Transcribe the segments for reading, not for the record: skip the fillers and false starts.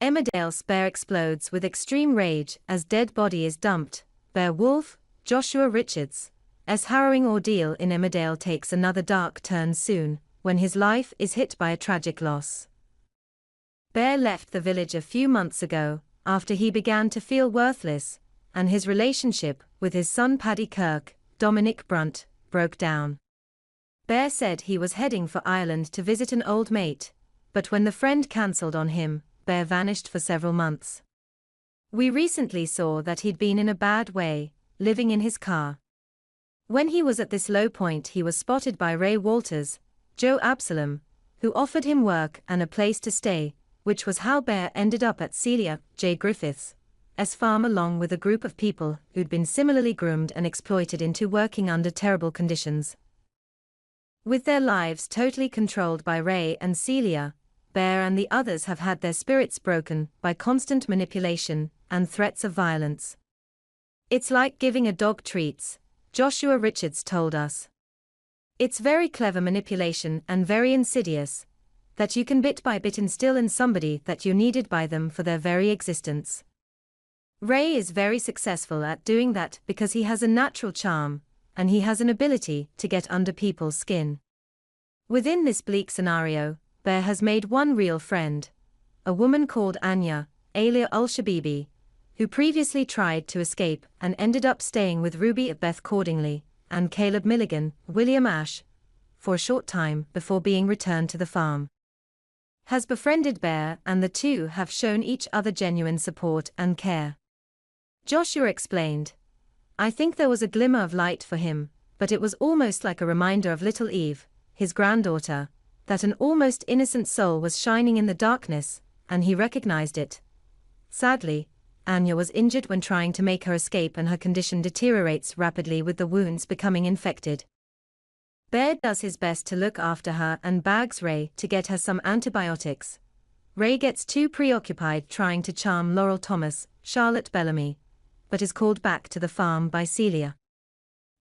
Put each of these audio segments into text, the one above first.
Emmerdale Bear explodes with extreme rage as dead body is dumped. Bear wolf, Joshua Richards' harrowing ordeal in Emmerdale takes another dark turn soon, when his life is hit by a tragic loss. Bear left the village a few months ago, after he began to feel worthless, and his relationship with his son Paddy Kirk, Dominic Brunt, broke down. Bear said he was heading for Ireland to visit an old mate, but when the friend cancelled on him, Bear vanished for several months. We recently saw that he'd been in a bad way, living in his car. When he was at this low point, he was spotted by Ray Walters, Joe Absalom, who offered him work and a place to stay, which was how Bear ended up at Celia J. Griffiths' farm along with a group of people who'd been similarly groomed and exploited into working under terrible conditions. With their lives totally controlled by Ray and Celia, Bear and the others have had their spirits broken by constant manipulation and threats of violence. It's like giving a dog treats, Joshua Richards told us. It's very clever manipulation and very insidious, that you can bit by bit instill in somebody that you needed by them for their very existence. Ray is very successful at doing that because he has a natural charm, and he has an ability to get under people's skin. Within this bleak scenario, Bear has made one real friend, a woman called Anya, alias Ulshabibi, who previously tried to escape and ended up staying with Ruby Beth Cordingley and Caleb Milligan, William Ash, for a short time before being returned to the farm. Has befriended Bear, and the two have shown each other genuine support and care. Joshua explained, "I think there was a glimmer of light for him, but it was almost like a reminder of little Eve, his granddaughter, that an almost innocent soul was shining in the darkness, and he recognized it. Sadly, Anya was injured when trying to make her escape, and her condition deteriorates rapidly with the wounds becoming infected. Bear does his best to look after her and begs Ray to get her some antibiotics. Ray gets too preoccupied trying to charm Laurel Thomas, Charlotte Bellamy, but is called back to the farm by Celia.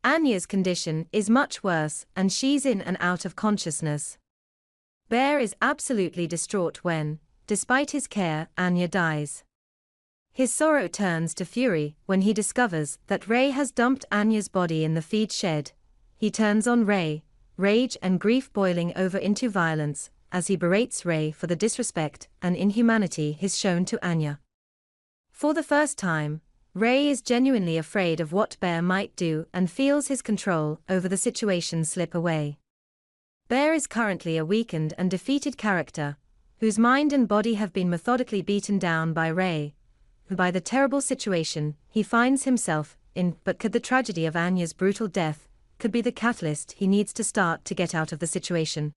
Anya's condition is much worse, and she's in and out of consciousness. Bear is absolutely distraught when, despite his care, Anya dies. His sorrow turns to fury when he discovers that Ray has dumped Anya's body in the feed shed. He turns on Ray, rage and grief boiling over into violence, as he berates Ray for the disrespect and inhumanity he's shown to Anya. For the first time, Ray is genuinely afraid of what Bear might do and feels his control over the situation slip away. Bear is currently a weakened and defeated character, whose mind and body have been methodically beaten down by Ray, by the terrible situation he finds himself in, but could the tragedy of Anya's brutal death could be the catalyst he needs to start to get out of the situation.